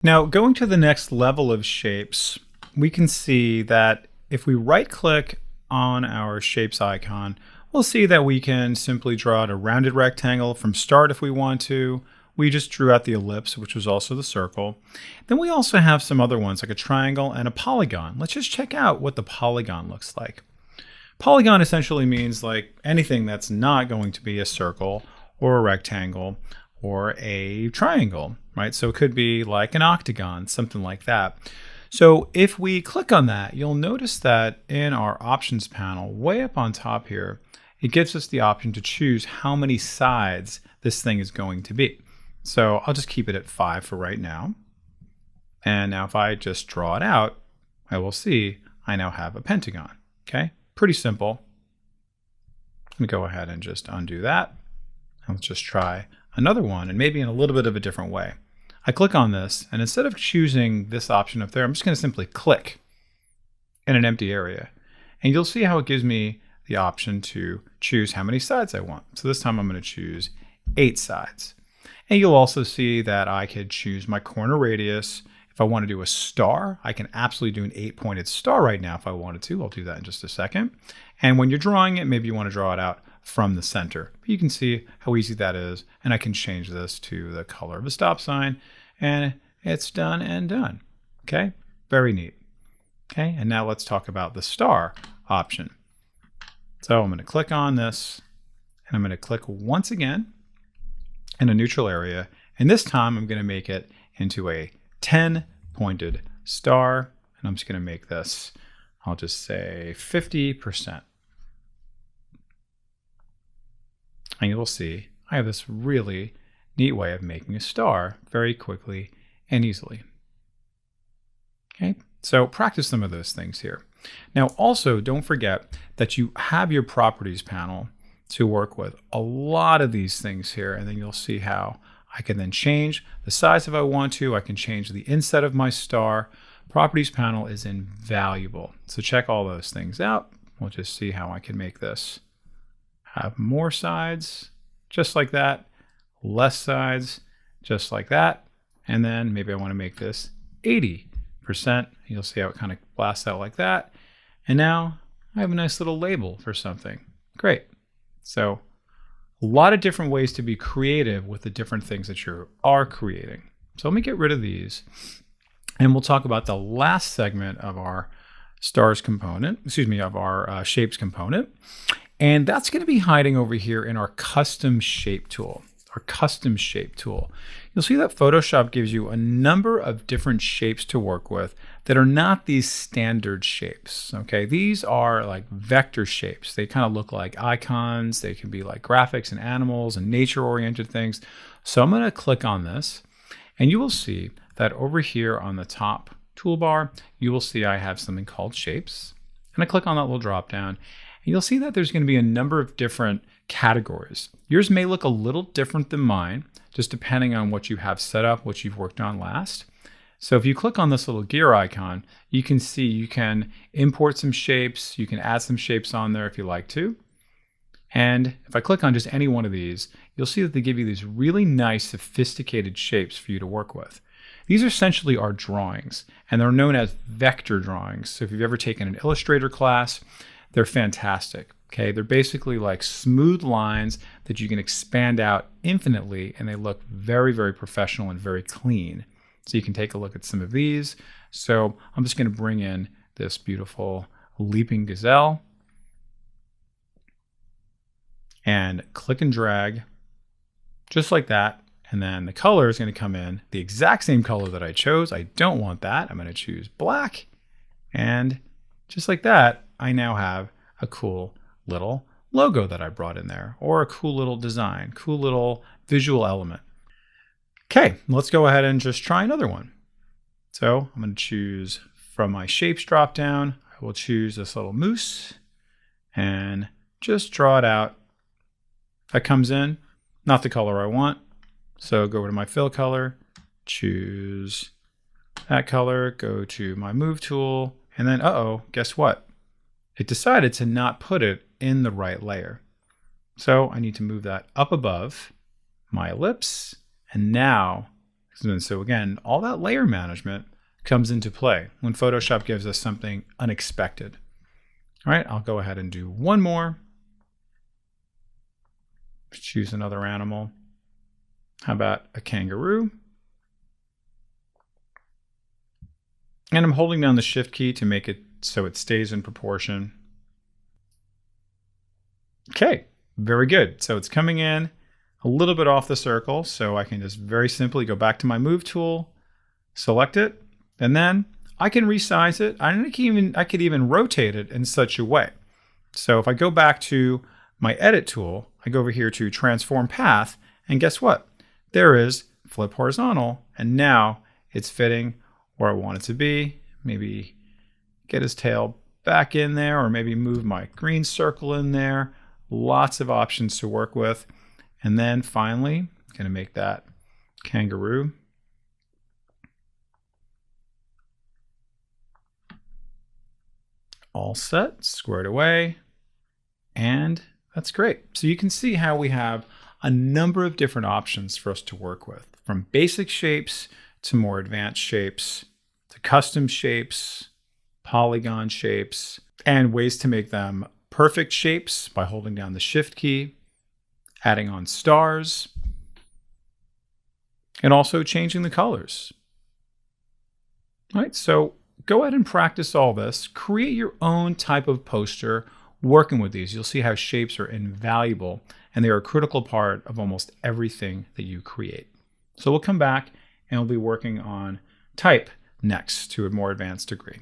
Now, going to the next level of shapes, we can see that if we right-click on our shapes icon, we'll see that we can simply draw out a rounded rectangle from start if we want to. We just drew out the ellipse, which was also the circle. Then we also have some other ones like a triangle and a polygon. Let's just check out what the polygon looks like. Polygon essentially means like anything that's not going to be a circle or a rectangle or a triangle, right? So it could be like an octagon, something like that. So if we click on that, you'll notice that in our options panel, way up on top here, it gives us the option to choose how many sides this thing is going to be. So I'll just keep it at 5 for right now. And now if I just draw it out, I will see I now have a pentagon, okay? Pretty simple. Let me go ahead and just undo that. And let's just try another one, and maybe in a little bit of a different way. I click on this, and instead of choosing this option up there, I'm just going to simply click in an empty area. And you'll see how it gives me the option to choose how many sides I want. So this time I'm going to choose 8 sides. And you'll also see that I could choose my corner radius. If I want to do a star, I can absolutely do an 8-pointed star right now if I wanted to. I'll do that in just a second. And when you're drawing it, maybe you want to draw it out from the center. But you can see how easy that is. And I can change this to the color of a stop sign. And it's done and done. Okay, very neat. Okay, and now let's talk about the star option. So I'm going to click on this, and I'm going to click once again in a neutral area. And this time I'm going to make it into a 10-pointed star. And I'm just going to make this, I'll just say 50%. And you'll see I have this really neat way of making a star very quickly and easily. Okay, so practice some of those things here. Now also don't forget that you have your properties panel to work with a lot of these things here, and then you'll see how I can then change the size if I want to. I can change the inset of my star. Properties panel is invaluable. So check all those things out. We'll just see how I can make this have more sides, just like that, less sides, just like that, and then maybe I want to make this 80%. You'll see how it kind of blasts out like that. And now I have a nice little label for something. Great. So a lot of different ways to be creative with the different things that you are creating. So let me get rid of these, and we'll talk about the last segment of our stars component, of our shapes component. And that's going to be hiding over here in our custom shape tool. You'll see that Photoshop gives you a number of different shapes to work with that are not these standard shapes. Okay, these are like vector shapes. They kind of look like icons. They can be like graphics and animals and nature-oriented things. So I'm going to click on this, and you will see that over here on the top toolbar, you will see I have something called shapes. And I click on that little drop down. And you'll see that there's going to be a number of different categories. Yours may look a little different than mine, just depending on what you have set up, what you've worked on last. So if you click on this little gear icon, you can see you can import some shapes. You can add some shapes on there if you like to. And if I click on just any one of these, you'll see that they give you these really nice, sophisticated shapes for you to work with. These essentially are drawings, and they're known as vector drawings. So if you've ever taken an Illustrator class, they're fantastic. Okay, they're basically like smooth lines that you can expand out infinitely, and they look very, very professional and very clean. So you can take a look at some of these. So I'm just going to bring in this beautiful leaping gazelle and click and drag just like that. And then the color is going to come in the exact same color that I chose. I don't want that. I'm going to choose black. And just like that, I now have a cool little logo that I brought in there, or a cool little design, cool little visual element. Okay, let's go ahead and just try another one. So I'm going to choose from my shapes drop down. I will choose this little moose and just draw it out. That comes in, not the color I want. So go to my fill color, choose that color, go to my move tool, and then, guess what? It decided to not put it in the right layer. So I need to move that up above my ellipse, and now And so again, all that layer management comes into play when Photoshop gives us something unexpected. All right, I'll go ahead and do one more. Choose another animal. How about a kangaroo? And I'm holding down the Shift key to make it so it stays in proportion. Okay, very good. So it's coming in a little bit off the circle, so I can just very simply go back to my Move tool, select it, and then I can resize it. I could even rotate it in such a way. So if I go back to my Edit tool, I go over here to Transform Path, and guess what? There is Flip Horizontal, and now it's fitting where I want it to be. Maybe get his tail back in there, or maybe move my green circle in there. Lots of options to work with. And then finally, I'm going to make that kangaroo. All set, squared away, and that's great. So you can see how we have a number of different options for us to work with, from basic shapes to more advanced shapes, to custom shapes, polygon shapes, and ways to make them perfect shapes by holding down the Shift key, adding on stars, and also changing the colors. All right, so go ahead and practice all this. Create your own type of poster working with these. You'll see how shapes are invaluable, and they are a critical part of almost everything that you create. So we'll come back and we'll be working on type next to a more advanced degree.